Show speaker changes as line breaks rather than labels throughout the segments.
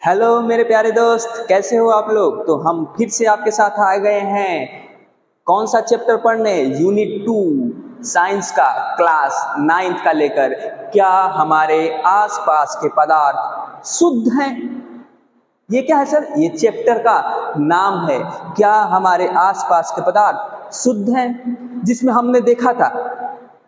Hello मेरे प्यारे दोस्त, कैसे हो आप लोग। तो हम फिर से आपके साथ आ गए हैं। कौन सा चैप्टर पढ़ने? यूनिट 2 साइंस का, क्लास 9th का लेकर। क्या हमारे आसपास के पदार्थ शुद्ध हैं? ये क्या है सर? ये चैप्टर का नाम है, क्या हमारे आसपास के पदार्थ शुद्ध हैं। जिसमें हमने देखा था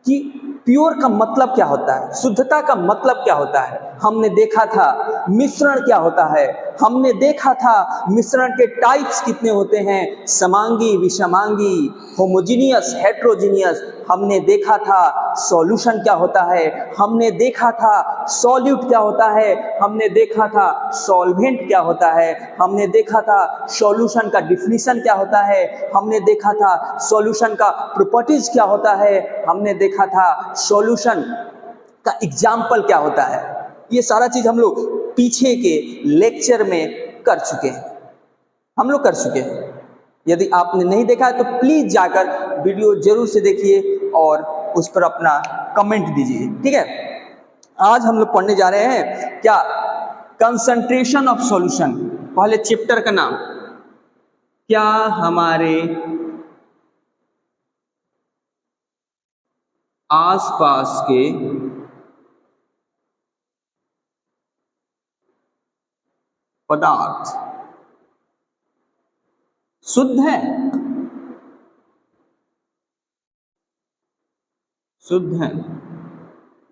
कि प्योर का मतलब क्या होता है, शुद्धता का मतलब क्या होता है। हमने देखा था मिश्रण क्या होता है, हमने देखा था मिश्रण के टाइप्स कितने होते हैं, समांगी, विषमांगी, होमोजीनियस, हेट्रोजीनियस। हमने देखा था सॉल्यूशन क्या होता है, हमने देखा था सॉल्यूट क्या होता है, हमने देखा था सॉल्वेंट क्या होता है, हमने देखा था सॉल्यूशन का डिफिनीशन क्या होता है, हमने देखा था सॉल्यूशन का प्रॉपर्टीज क्या होता है, हमने देखा था सॉल्यूशन का एग्जाम्पल क्या होता है। ये सारा चीज हम लोग पीछे के लेक्चर में कर चुके हैं, हम लोग कर चुके हैं। यदि आपने नहीं देखा है तो प्लीज जाकर वीडियो जरूर से देखिए और उस पर अपना कमेंट दीजिए, ठीक है। आज हम लोग पढ़ने जा रहे हैं क्या? Concentration of solution. पहले चैप्टर का नाम, क्या हमारे आसपास के पदार्थ शुद्ध है? शुद्ध है,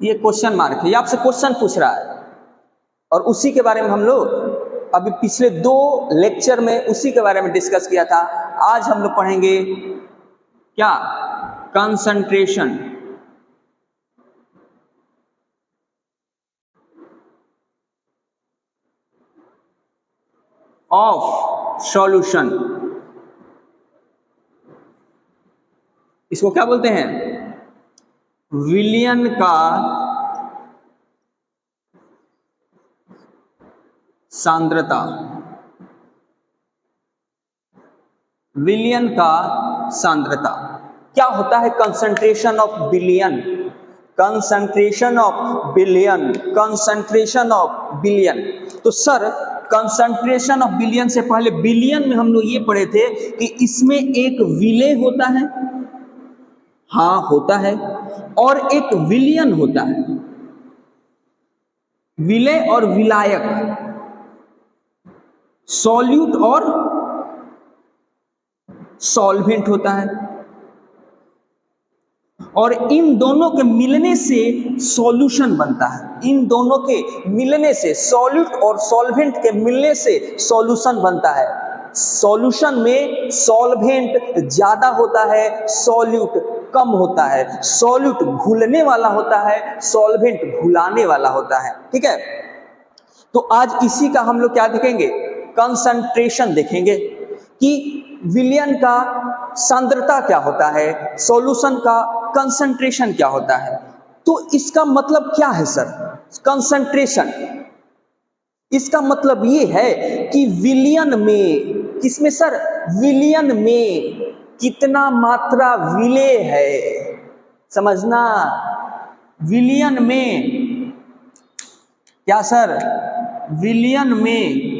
ये क्वेश्चन मार्क है, ये आपसे क्वेश्चन पूछ रहा है। और उसी के बारे में हम लोग अभी पिछले 2 लेक्चर में उसी के बारे में डिस्कस किया था। आज हम लोग पढ़ेंगे क्या? Concentration of solution. इसको क्या बोलते हैं? विलयन का सांद्रता। विलयन का सांद्रता क्या होता है? Concentration of billion, concentration of billion, concentration of billion. तो सर कंसंट्रेशन ऑफ बिलियन से पहले बिलियन में हम लोग ये पढ़े थे कि इसमें एक विलेय होता है, हाँ होता है, और एक विलयन होता है। विलेय और विलायक, सॉल्यूट और सॉल्वेंट होता है। और इन दोनों के मिलने से सॉल्यूशन बनता है। इन दोनों के मिलने से, सॉल्यूट और सॉल्वेंट के मिलने से सॉल्यूशन बनता है। सॉल्यूशन में सॉल्वेंट ज्यादा होता है, सॉल्यूट कम होता है। सॉल्यूट घुलने वाला होता है, सॉल्वेंट घुलाने वाला होता है, ठीक है। तो आज इसी का हम लोग क्या देखेंगे? कंसंट्रेशन देखेंगे कि विलयन का सांद्रता क्या होता है, सॉल्यूशन का कंसंट्रेशन क्या होता है। तो इसका मतलब क्या है सर? कंसंट्रेशन, इसका मतलब ये है कि विलयन में, किसमें सर? विलयन में कितना मात्रा विलेय है, समझना। विलयन में क्या सर? विलयन में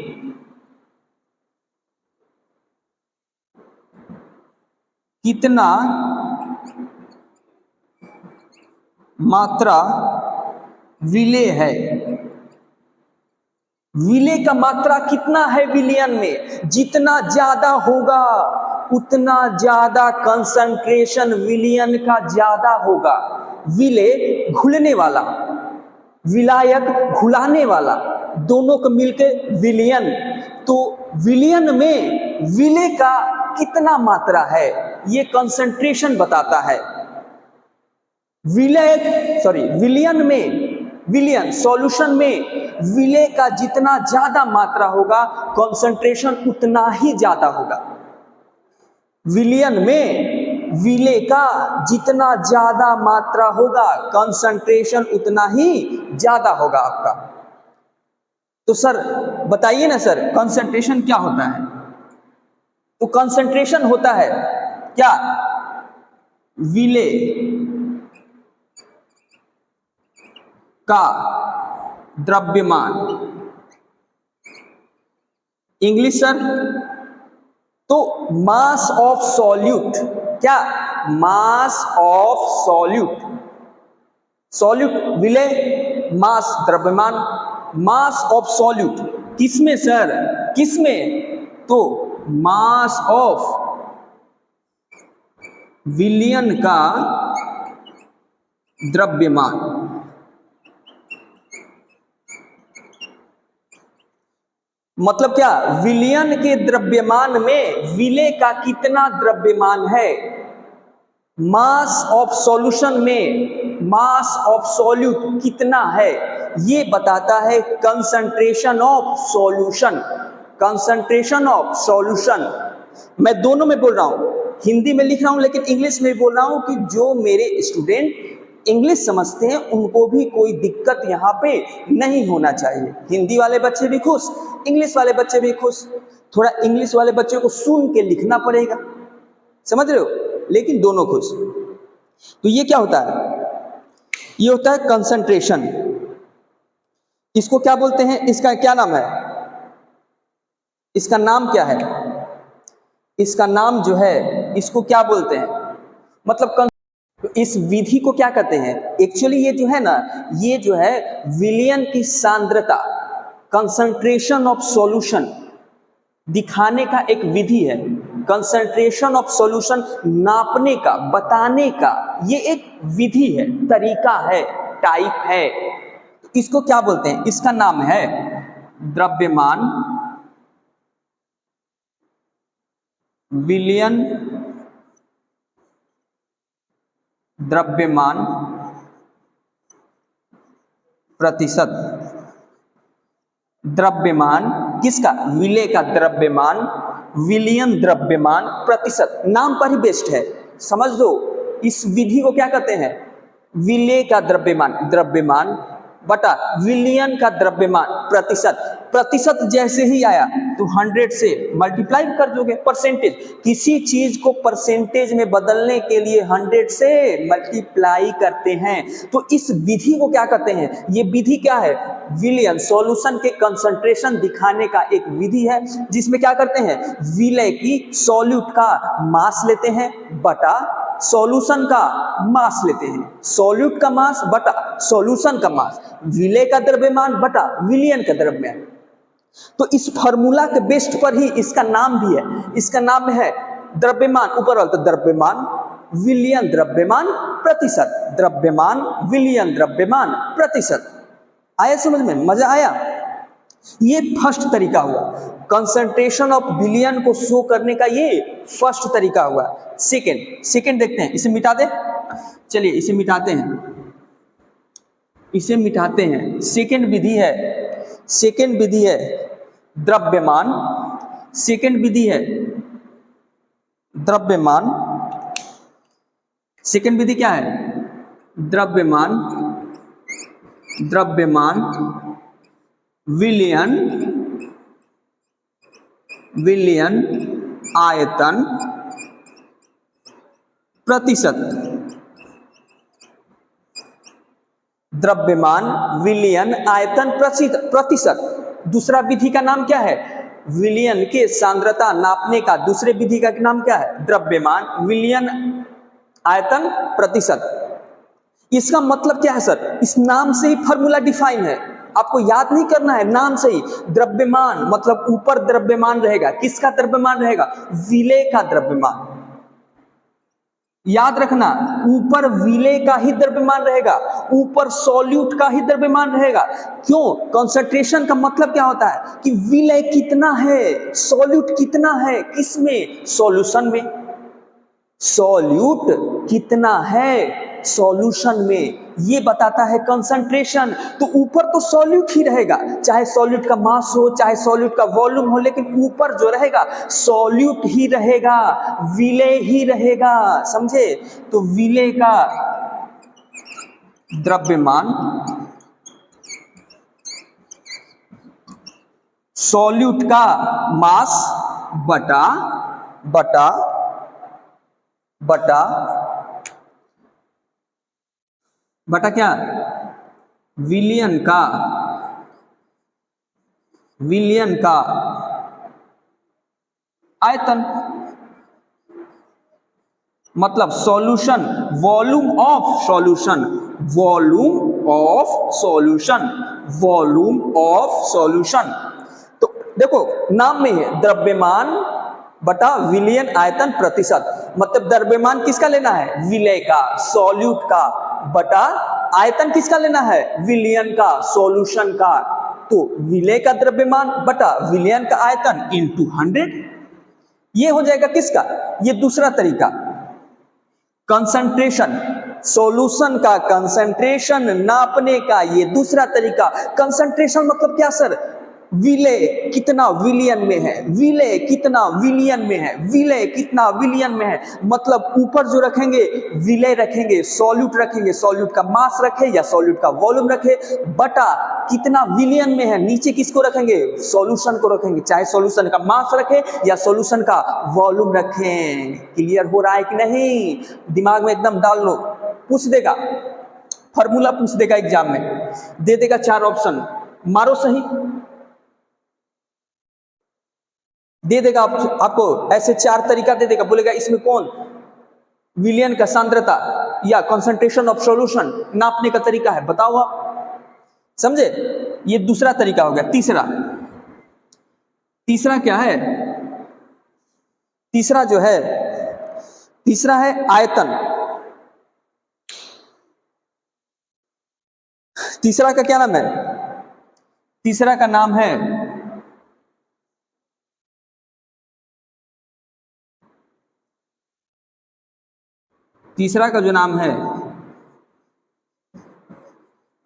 कितना मात्रा विलेय है। विलेय का मात्रा कितना है विलयन में? जितना ज्यादा होगा उतना ज्यादा कंसंट्रेशन विलयन का ज्यादा होगा। विलेय घुलने वाला, विलायक घुलाने वाला, दोनों को मिलकर विलयन। तो विलयन में विलेय का कितना मात्रा है ये कंसंट्रेशन बताता है। विलेय विलयन में, विलयन सॉल्यूशन में विलेय का जितना ज्यादा मात्रा होगा कंसंट्रेशन उतना ही ज्यादा होगा। विलयन में विलेय का जितना ज्यादा मात्रा होगा कंसंट्रेशन उतना ही ज्यादा होगा आपका। तो सर बताइए ना सर, कंसंट्रेशन क्या होता है? तो कंसंट्रेशन होता है क्या? विलेय का द्रव्यमान, इंग्लिश सर? तो मास ऑफ सॉल्यूट, क्या? मास ऑफ सॉल्यूट, सॉल्यूट विलेय, मास द्रव्यमान, मास ऑफ सॉल्यूट किसमें सर? किसमें? तो मास ऑफ विलयन का द्रव्यमान। मतलब क्या? विलयन के द्रव्यमान में विलेय का कितना द्रव्यमान है, मास ऑफ सॉल्यूशन में मास ऑफ सॉल्यूट कितना है, ये बताता है concentration of solution. Concentration of solution, मैं दोनों में बोल रहा हूं, हिंदी में लिख रहा हूं लेकिन इंग्लिश में बोल रहा हूं कि जो मेरे स्टूडेंट इंग्लिश समझते हैं उनको भी कोई दिक्कत यहां पे नहीं होना चाहिए। हिंदी वाले बच्चे भी खुश, इंग्लिश वाले बच्चे भी खुश। थोड़ा इंग्लिश वाले बच्चे को सुन के लिखना पड़ेगा, समझ रहे हो, लेकिन दोनों खुश। तो ये क्या होता है? ये होता है कंसंट्रेशन। इसको क्या बोलते हैं? इसका क्या नाम है? इसका नाम क्या है? इसका नाम जो है इसको क्या बोलते हैं? मतलब तो इस विधि को क्या कहते हैं? एक्चुअली ये जो है ना, ये जो है विलयन की सांद्रता, कंसंट्रेशन ऑफ सॉल्यूशन दिखाने का एक विधि है। कंसंट्रेशन ऑफ सॉल्यूशन नापने का, बताने का ये एक विधि है, तरीका है, टाइप है। इसको क्या बोलते हैं? इसका नाम है द्रव्यमान विलयन, द्रव्यमान प्रतिशत। द्रव्यमान किसका? विलेय का द्रव्यमान, विलयन द्रव्यमान प्रतिशत, नाम पर ही बेस्ड है, समझ लो। इस विधि को क्या कहते हैं? विलेय का द्रव्यमान, द्रव्यमान बटा विलयन का द्रव्यमान प्रतिशत। प्रतिशत जैसे ही आया तो 100 से मल्टीप्लाई कर दोगे, परसेंटेज। किसी चीज को परसेंटेज में बदलने के लिए 100 से मल्टीप्लाई करते हैं। तो इस विधि को क्या कहते हैं? ये विधि क्या है? विलयन, सॉल्यूशन के कंसंट्रेशन दिखाने का एक विधि है, जिसमें क्या करते हैं? विलय की सॉल्यूट का मास लेते हैं बटा सॉल्यूशन का मास लेते हैं। सॉल्यूट का मास बटा सॉल्यूशन का मास, विलेय का द्रव्यमान बटा विलयन का द्रव्यमान। तो इस फार्मूला के बेस्ट पर ही इसका नाम भी है। इसका नाम है द्रव्यमान, ऊपर वाला तो द्रव्यमान विलयन द्रव्यमान प्रतिशत, द्रव्यमान विलयन द्रव्यमान प्रतिशत। आया समझ में? मजा आया? ये फर्स्ट तरीका हुआ, कंसंट्रेशन ऑफ विलयन को शो करने का ये फर्स्ट तरीका हुआ। सेकेंड देखते हैं, इसे मिटा दे, चलिए इसे मिटाते हैं, इसे मिटाते हैं। सेकेंड विधि है द्रव्यमान, सेकेंड विधि है द्रव्यमान। सेकेंड विधि क्या है? द्रव्यमान, द्रव्यमान विलयन, विलयन आयतन प्रतिशत। द्रव्यमान विलयन आयतन प्रतिशत। दूसरा विधि का नाम क्या है? विलयन के सांद्रता नापने का दूसरे विधि का नाम क्या है? द्रव्यमान विलयन आयतन प्रतिशत। इसका मतलब क्या है सर? इस नाम से ही फॉर्मूला डिफाइन है, आपको याद नहीं करना है, नाम से ही। द्रव्यमान मतलब ऊपर द्रव्यमान रहेगा, किसका द्रव्यमान रहेगा? विलेय का द्रव्यमान। याद रखना, ऊपर विलेय का ही द्रव्यमान रहेगा, ऊपर सॉल्यूट का ही द्रव्यमान रहेगा। क्यों? कंसंट्रेशन का मतलब क्या होता है कि विलेय कितना है, सॉल्यूट कितना है, किसमें? सॉल्यूशन में। सॉल्यूट कितना है सॉल्यूशन में, ये बताता है कंसंट्रेशन। तो ऊपर तो सॉल्यूट ही रहेगा, चाहे सॉल्यूट का मास हो, चाहे सॉल्यूट का वॉल्यूम हो, लेकिन ऊपर जो रहेगा सॉल्यूट ही रहेगा, विलेय ही रहेगा, समझे? तो विलेय का द्रव्यमान सॉल्यूट का मास बटा बटा बटा बटा क्या? विलयन का आयतन मतलब solution, volume of solution, volume of solution, volume of solution. तो देखो नाम में है द्रव्यमान बटा विलयन आयतन प्रतिशत, मतलब द्रव्यमान किसका लेना है, विलय का, सॉल्यूट का, बटा आयतन किसका लेना है, विलयन का, सॉल्यूशन का। तो विलय का द्रव्यमान बटा विलयन का आयतन इंटू 100, ये हो जाएगा किसका, ये दूसरा तरीका। कंसंट्रेशन, सॉल्यूशन का कंसंट्रेशन नापने का ये दूसरा तरीका। कंसंट्रेशन मतलब क्या सर, विलय कितना विलियन में है, विलय कितना विलियन में है, विलय कितना विलियन में है, मतलब ऊपर जो रखेंगे विलय रखेंगे, सॉल्यूट रखेंगे, सॉल्यूट का मास रखे या सॉल्यूट का वॉल्यूम रखे, बटा कितना विलियन में है, नीचे किसको रखेंगे, सॉल्यूशन को रखेंगे, चाहे सॉल्यूशन का मास रखे या सॉल्यूशन का वॉल्यूम रखें। क्लियर हो रहा है कि नहीं, दिमाग में एकदम डाल लो। पूछ देगा, फॉर्मूला पूछ देगा एग्जाम में, दे देगा 4 ऑप्शन, मारो सही, दे देगा आपको ऐसे 4 तरीका दे देगा, बोलेगा इसमें कौन विलियन का सांद्रता या कंसंट्रेशन ऑफ सॉल्यूशन नापने का तरीका है, बताओ आप, समझे। ये दूसरा तरीका हो गया। तीसरा, तीसरा क्या है, तीसरा जो है, तीसरा है आयतन। तीसरा का क्या नाम है, तीसरा का नाम है तीसरा का जो नाम है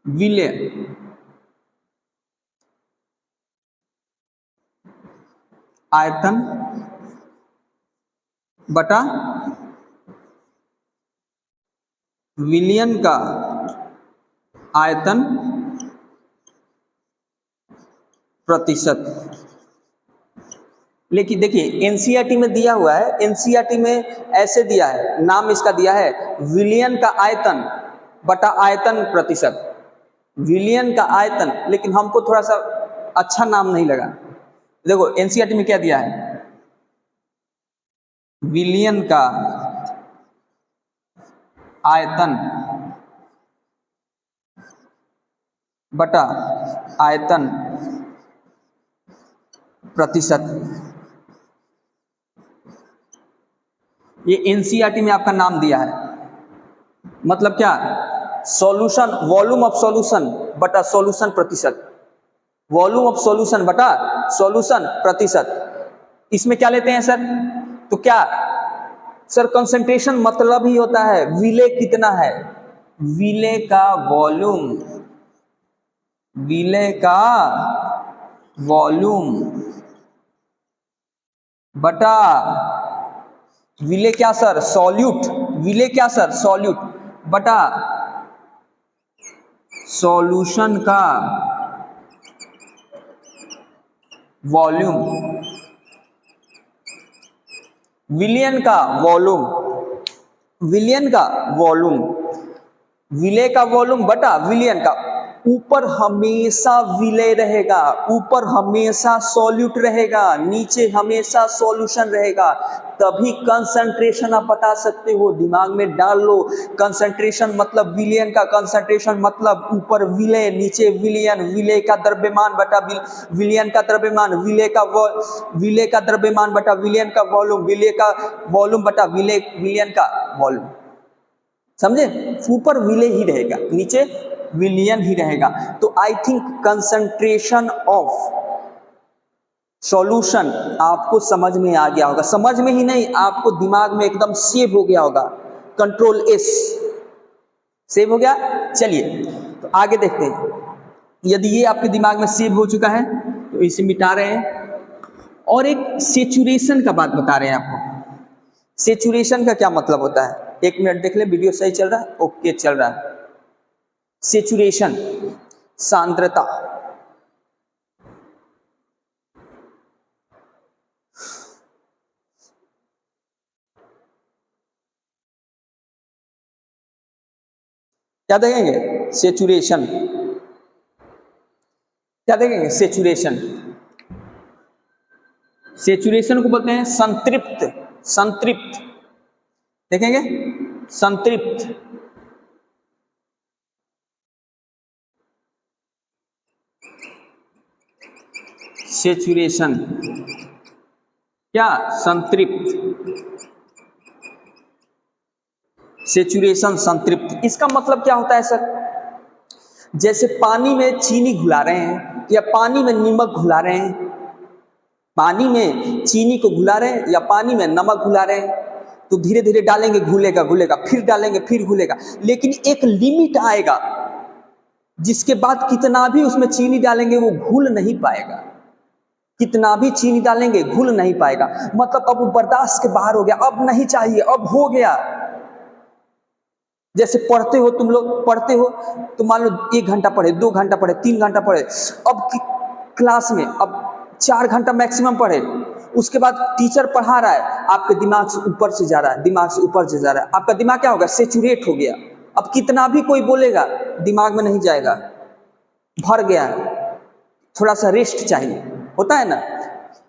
विलय आयतन बटा विलियन का आयतन प्रतिशत। लेकिन देखिए एनसीईआरटी में दिया हुआ है, एनसीईआरटी में ऐसे दिया है, नाम इसका दिया है विलियन का आयतन बटा आयतन प्रतिशत, विलियन का आयतन, लेकिन हमको थोड़ा सा अच्छा नाम नहीं लगा। देखो एनसीईआरटी में क्या दिया है, विलियन का आयतन बटा आयतन प्रतिशत। ये एनसीईआरटी में आपका नाम दिया है, मतलब क्या, सॉल्यूशन, वॉल्यूम ऑफ सॉल्यूशन बटा सॉल्यूशन प्रतिशत, वॉल्यूम ऑफ सॉल्यूशन बटा सॉल्यूशन प्रतिशत। इसमें क्या लेते हैं सर, तो क्या सर कंसंट्रेशन मतलब ही होता है विलय कितना है, विलय का वॉल्यूम, विलय का वॉल्यूम बटा विलय क्या सर, सॉल्यूट, विलय क्या सर, सॉल्यूट, बटा सॉल्यूशन का वॉल्यूम, विलियन का वॉल्यूम, विलियन का वॉल्यूम, विलय का वॉल्यूम बटा विलियन का। ऊपर हमेशा विलय रहेगा, ऊपर हमेशा सॉल्यूट रहेगा, नीचे हमेशा सॉल्यूशन रहेगा, तभी कंसंट्रेशन आप बता सकते हो, दिमाग में डाल लो। कंसंट्रेशन मतलब विलियन का कंसंट्रेशन मतलब ऊपर विलय नीचे विलियन, विलय का द्रव्यमान बटा विलियन का द्रव्यमान, विलय का द्रव्यमान बटा विलियन का वॉल्यूम, विलय का वॉल्यूम बटा विलियन का वॉल्यूम, समझे। ऊपर विलय ही रहेगा, नीचे विलियन ही रहेगा। तो I think concentration of solution आपको समझ में आ गया होगा, समझ में ही नहीं आपको दिमाग में एकदम सेव हो गया होगा, कंट्रोल एस सेव हो गया। चलिए तो आगे देखते हैं, यदि ये आपके दिमाग में सेव हो चुका है तो इसे मिटा रहे हैं, और एक सेचुरेशन का बात बता रहे हैं आपको। सेचुरेशन का क्या मतलब होता है, एक मिनट देख ले, वीडियो सही चल रहा है, ओके चल रहा है। सेचुरेशन सांद्रता, क्या देखेंगे, सेचुरेशन, क्या देखेंगे, सेचुरेशन, सेचुरेशन को बोलते हैं संतृप्त, संतृप्त देखेंगे, संतृप्त। सेचुरेशन क्या, संतृप्त, सेचुरेशन संतृप्त। इसका मतलब क्या होता है सर? जैसे पानी में चीनी घुला रहे हैं या पानी में नमक घुला रहे हैं, पानी में चीनी को घुला रहे हैं या पानी में नमक घुला रहे हैं, तो धीरे धीरे डालेंगे, घुलेगा घुलेगा, फिर डालेंगे, फिर घुलेगा, लेकिन एक लिमिट आएगा जिसके बाद कितना भी उसमें चीनी डालेंगे वो घुल नहीं पाएगा, कितना भी चीनी डालेंगे घुल नहीं पाएगा। मतलब अब वो बर्दाश्त के बाहर हो गया, अब नहीं चाहिए, अब हो गया। जैसे पढ़ते हो, तुम लोग पढ़ते हो तो मान लो 1 घंटा पढ़े, 2 घंटा पढ़े, 3 घंटा पढ़े, अब क्लास में अब 4 घंटा मैक्सिमम पढ़े, उसके बाद टीचर पढ़ा रहा है, आपके दिमाग से ऊपर से जा रहा है, दिमाग से ऊपर से जा रहा है, आपका दिमाग क्या होगा, सेचुरेट हो गया। अब कितना भी कोई बोलेगा दिमाग में नहीं जाएगा, भर गया है, थोड़ा सा रेस्ट चाहिए, होता है ना,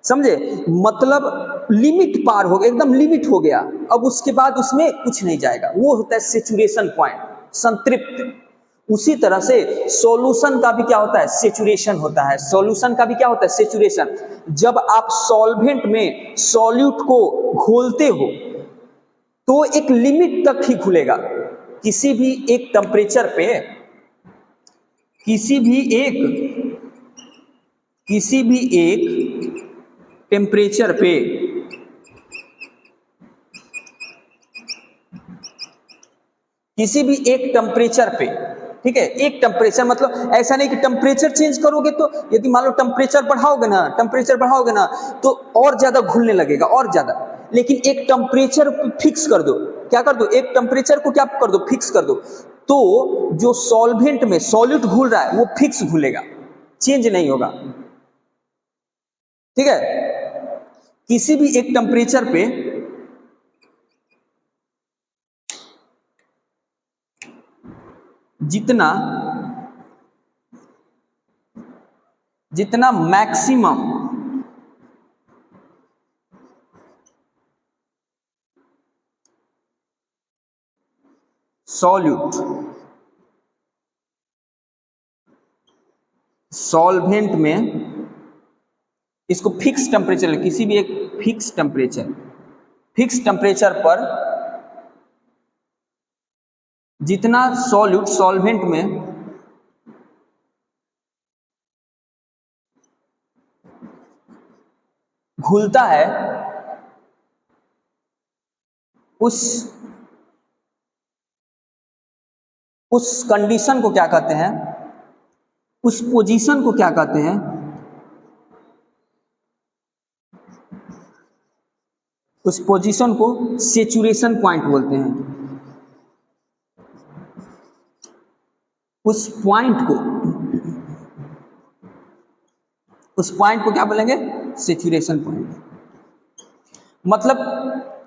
समझे? मतलब लिमिट पार हो गया, एकदम लिमिट हो गया, अब उसके बाद उसमें कुछ नहीं जाएगा, वो होता है सेचुरेशन पॉइंट, संतृप्त। उसी तरह से सॉल्यूशन का भी क्या होता है, सेचुरेशन होता है। सॉल्यूशन का भी क्या होता है, सेचुरेशन। जब आप सॉल्वेंट में सॉल्यूट को घोलते हो तो एक लिमिट तक ही घुलेगा, किसी भी एक टेम्परेचर पे, किसी भी एक टेम्परेचर पे किसी भी एक टेम्परेचर पे, ठीक है, एक टेम्परेचर मतलब ऐसा नहीं कि टेम्परेचर चेंज करोगे तो, यदि मान लो टेम्परेचर बढ़ाओगे ना तो और ज्यादा घुलने लगेगा, और ज्यादा। लेकिन एक टेम्परेचर फिक्स कर दो, क्या कर दो, एक टेम्परेचर को क्या कर दो, फिक्स कर दो, तो जो सॉल्वेंट में सॉल्यूट घुल रहा है वो फिक्स घुलेगा, चेंज नहीं होगा, ठीक है। किसी भी एक टेम्परेचर पे जितना मैक्सिमम सॉल्वेंट में, इसको फिक्स टेम्परेचर, किसी भी एक फिक्स टेम्परेचर पर जितना सॉल्वेंट में घुलता है उस कंडीशन को क्या कहते हैं, उस पोजीशन को क्या कहते हैं, उस पोजीशन को सेचुरेशन पॉइंट बोलते हैं। उस पॉइंट को क्या बोलेंगे, सेचुरेशन पॉइंट। मतलब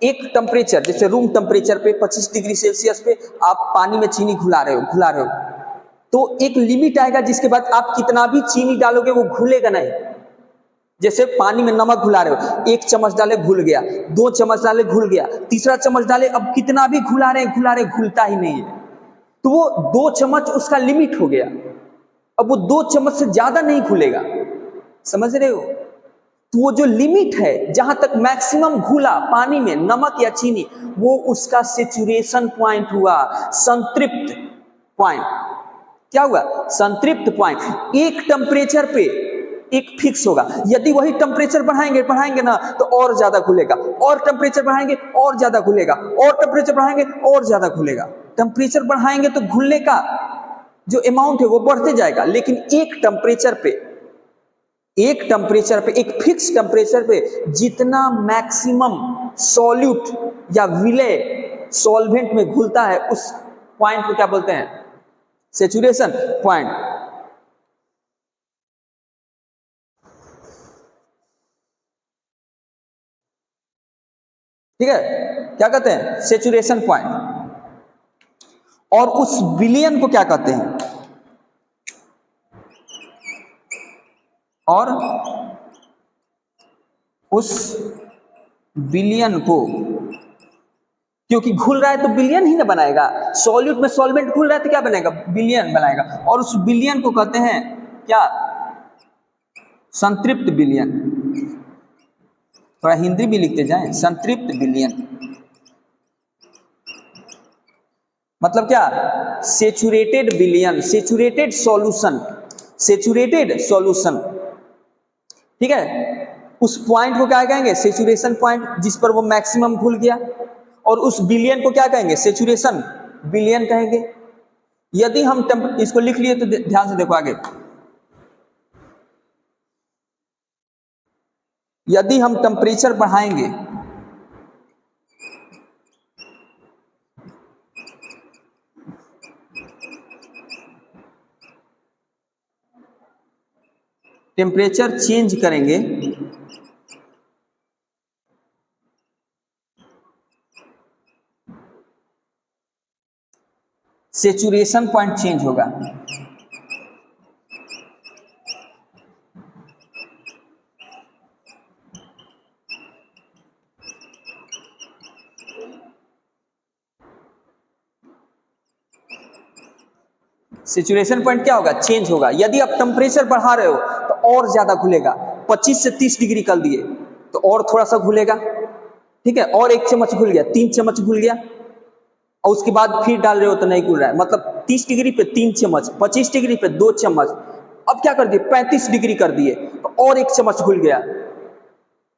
एक टेम्परेचर, जैसे रूम टेम्परेचर पे 25 डिग्री सेल्सियस पे आप पानी में चीनी घुला रहे हो, तो एक लिमिट आएगा जिसके बाद आप कितना भी चीनी डालोगे वो घुलेगा नहीं। जैसे पानी में नमक घुला रहे हो, 1 चम्मच डाले घुल गया, 2 चम्मच डाले घुल गया, तीसरा चम्मच डाले, अब कितना भी घुला रहे घुलता ही नहीं है, तो वो 2 चम्मच उसका लिमिट हो गया, अब वो 2 चम्मच से ज्यादा नहीं घुलेगा, समझ रहे हो? तो वो जो लिमिट है, जहां तक मैक्सिमम घुला पानी में नमक या चीनी, वो उसका सेचुरेशन पॉइंट हुआ, संतृप्त पॉइंट। क्या हुआ, संतृप्त पॉइंट। एक टेम्परेचर पे एक फिक्स होगा, यदि वही टेम्परेचर बढ़ाएंगे ना तो और ज्यादा घुलेगा, और टेम्परेचर बढ़ाएंगे और ज्यादा घुलेगा, और टेम्परेचर बढ़ाएंगे और ज्यादा घुलेगा। टेम्परेचर बढ़ाएंगे तो घुलने का जो अमाउंट है वो बढ़ते जाएगा, लेकिन एक टेम्परेचर पे एक फिक्स टेम्परेचर पे जितना मैक्सिमम सॉल्यूट या विलय सॉल्वेंट में घुलता है उस पॉइंट को क्या बोलते हैं, सेचुरेशन पॉइंट। ठीक है, क्या कहते हैं, सेचुरेशन पॉइंट। और उस विलयन को क्या कहते हैं, और उस विलयन को, क्योंकि घुल रहा है तो विलयन ही ना बनाएगा, सॉल्यूट में सॉल्वेंट घुल रहा है तो क्या बनेगा, विलयन बनाएगा, और उस विलयन को कहते हैं क्या, संतृप्त विलयन। थोड़ा हिंदी भी लिखते जाएं, संतृप्त विलयन मतलब क्या, सेचुरेटेड विलयन, सेचुरेटेड सॉल्यूशन, सेचुरेटेड सॉल्यूशन, ठीक है। उस पॉइंट को क्या कहेंगे, सेचुरेशन पॉइंट, जिस पर वो मैक्सिमम घुल गया, और उस विलयन को क्या कहेंगे, सेचुरेशन विलयन कहेंगे। यदि हम इसको लिख लिए तो ध्यान से देखो आगे, यदि हम टेम्परेचर बढ़ाएंगे, टेम्परेचर चेंज करेंगे, सेचुरेशन पॉइंट चेंज होगा। सेचुरेशन पॉइंट क्या होगा, चेंज होगा। यदि आप टेम्परेचर बढ़ा रहे हो तो और ज्यादा घुलेगा, 25 से 30 डिग्री कर दिए तो और थोड़ा सा घुलेगा, ठीक है, और 1 चम्मच घुल गया, 3 चम्मच घुल गया, और उसके बाद फिर डाल रहे हो तो नहीं घुल रहा है, मतलब 30 डिग्री पे 3 चम्मच, 25 डिग्री पे 2 चम्मच, अब क्या कर दिए 35 डिग्री कर दिए तो और 1 चम्मच घुल गया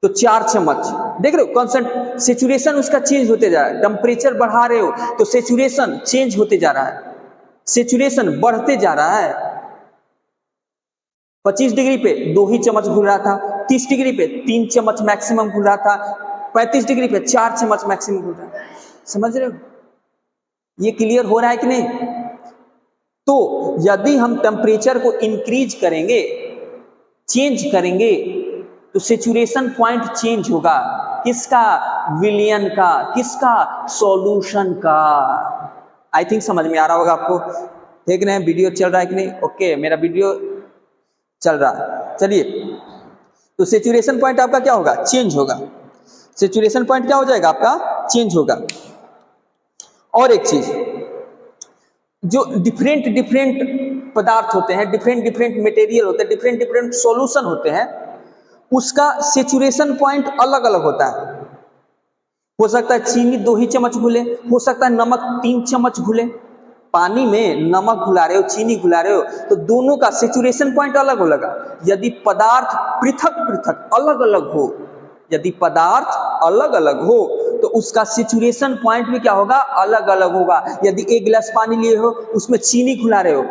तो 4 चम्मच। देख रहे हो कॉन्सेंट, सेचुरेशन उसका चेंज होते जा रहा है। टेम्परेचर बढ़ा रहे हो तो सेचुरेशन चेंज होते जा रहा है, सेचुरेशन बढ़ते जा रहा है। 25 डिग्री पे 2 ही चम्मच घुल रहा था, 30 डिग्री पे 3 चम्मच मैक्सिमम घुल रहा था, 35 डिग्री पे 4 चम्मच मैक्सिमम घुल रहा है। समझ रहे हो, ये क्लियर हो रहा है कि नहीं। तो यदि हम टेम्परेचर को इंक्रीज करेंगे, चेंज करेंगे, तो सेचुरेशन पॉइंट चेंज होगा, किसका, विलयन का, किसका, सॉल्यूशन का। आई थिंक समझ में आ रहा होगा आपको। देख रहे हैं वीडियो चल रहा है कि नहीं, ओके मेरा वीडियो चल रहा है, चलिए। तो सेचुरेशन पॉइंट आपका क्या होगा, चेंज होगा, सेचुरेशन पॉइंट क्या हो जाएगा आपका, चेंज होगा। और एक चीज, जो डिफरेंट डिफरेंट पदार्थ होते हैं, डिफरेंट डिफरेंट मटेरियल होते हैं, डिफरेंट डिफरेंट सॉल्यूशन होते हैं, उसका सेचुरेशन पॉइंट अलग अलग होता है। हो सकता है चीनी 2 ही चम्मच घुले, हो सकता है नमक 3 चम्मच घुले। पानी में नमक घुला रहे हो, चीनी घुला रहे हो, तो दोनों का सेचुरेशन पॉइंट अलग होगा। यदि पदार्थ पृथक पृथक अलग अलग हो, यदि पदार्थ अलग अलग हो तो उसका सेचुरेशन पॉइंट भी क्या होगा, अलग अलग होगा। यदि 1 गिलास पानी लिए हो, उसमें चीनी घुला रहे हो,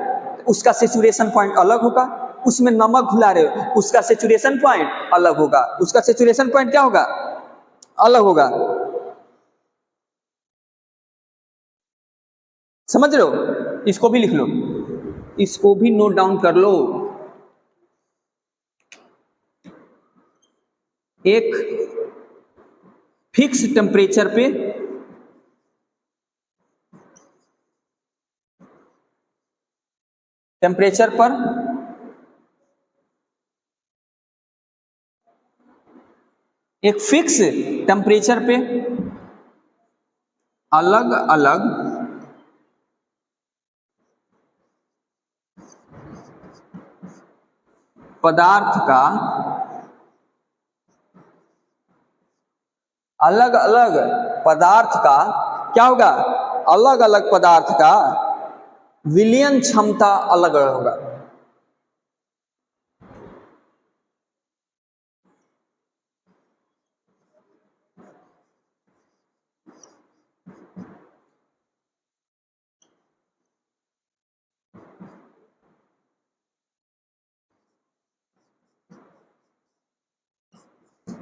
उसका सेचुरेशन पॉइंट अलग होगा। उसमें नमक घुला रहे हो, उसका सेचुरेशन पॉइंट अलग होगा, उसका सेचुरेशन पॉइंट क्या होगा, अलग होगा। समझ रहे हो, इसको भी लिख लो, इसको भी नोट डाउन कर लो। एक फिक्स टेम्परेचर पे टेम्परेचर पर एक फिक्स टेम्परेचर पे अलग अलग पदार्थ का, अलग अलग पदार्थ का क्या होगा, अलग अलग पदार्थ का विलयन क्षमता अलग अलग होगा।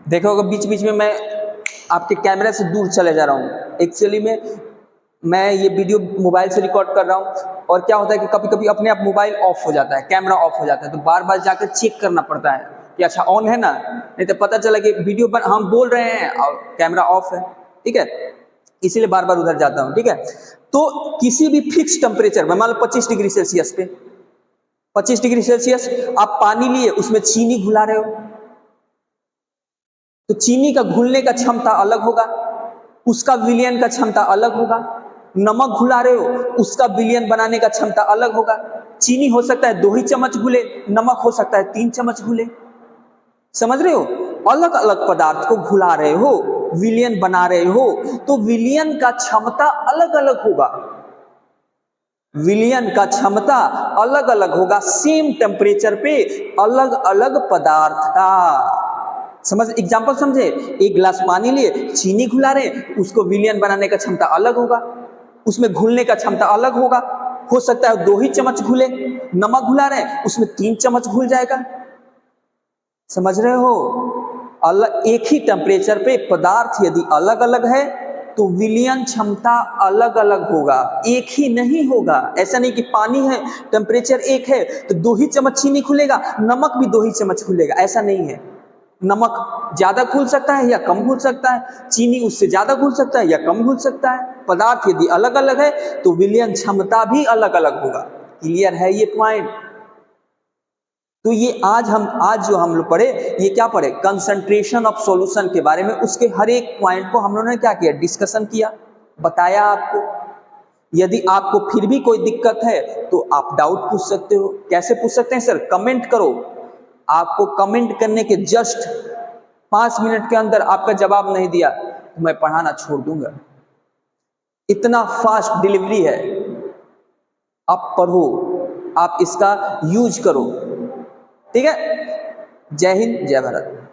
देखोगे बीच बीच में मैं आपके कैमरे से दूर चले जा रहा हूँ। एक्चुअली में मैं ये वीडियो मोबाइल से रिकॉर्ड कर रहा हूँ, और क्या होता है कि कभी कभी अपने आप मोबाइल ऑफ हो जाता है, कैमरा ऑफ हो जाता है, तो बार बार जाकर चेक करना पड़ता है कि अच्छा ऑन है ना, नहीं तो पता चला कि वीडियो पर हम बोल रहे हैं और कैमरा ऑफ है, ठीक है, इसीलिए बार बार उधर जाता हूँ, ठीक है। तो किसी भी फिक्स टेम्परेचर में, मान लो 25 डिग्री सेल्सियस पे, 25 डिग्री सेल्सियस आप पानी लिए, उसमें चीनी घुला रहे हो, तो चीनी का घुलने का क्षमता अलग होगा, उसका विलयन का क्षमता अलग होगा। नमक घुला रहे हो, उसका विलयन बनाने का क्षमता अलग होगा। चीनी हो सकता है 2 ही चम्मच घुले, नमक हो सकता है 3 चम्मच घुले। समझ रहे हो? अलग अलग पदार्थ को घुला रहे हो, विलयन बना रहे हो, तो विलयन का क्षमता अलग अलग होगा। विलयन का क्षमता अलग अलग होगा सेम टेम्परेचर पे अलग अलग पदार्थ का। समझ, एग्जांपल समझे? एक गिलास पानी लिए, चीनी घुला रहे, उसको विलयन बनाने का क्षमता अलग होगा, उसमें घुलने का क्षमता अलग होगा। हो सकता है 2 ही चम्मच घुले। नमक घुला रहे, उसमें 3 चम्मच घुल जाएगा। समझ रहे हो? अलग एक ही टेम्परेचर पे पदार्थ यदि अलग अलग है तो विलयन क्षमता अलग अलग होगा, एक ही नहीं होगा। ऐसा नहीं कि पानी है, टेम्परेचर एक है तो 2 ही चम्मच चीनी खुलेगा, नमक भी 2 ही चम्मच खुलेगा, ऐसा नहीं है। नमक ज्यादा घुल सकता है या कम घुल सकता है, चीनी उससे ज्यादा घुल सकता है या कम घुल सकता है। पदार्थ यदि अलग अलग है तो विलयन क्षमता भी अलग अलग होगा। क्लियर है ये पॉइंट? तो ये आज जो हम लोग पढ़े, ये क्या पढ़े? कंसंट्रेशन ऑफ सॉल्यूशन के बारे में। उसके हर एक पॉइंट को हम लोगों ने क्या किया? डिस्कशन किया, बताया आपको। यदि आपको फिर भी कोई दिक्कत है तो आप डाउट पूछ सकते हो। कैसे पूछ सकते हैं सर? कमेंट करो। आपको कमेंट करने के जस्ट 5 मिनट के अंदर आपका जवाब नहीं दिया तो मैं पढ़ाना छोड़ दूंगा। इतना फास्ट डिलीवरी है। आप पढ़ो, आप इसका यूज करो। ठीक है? जय हिंद, जय भारत।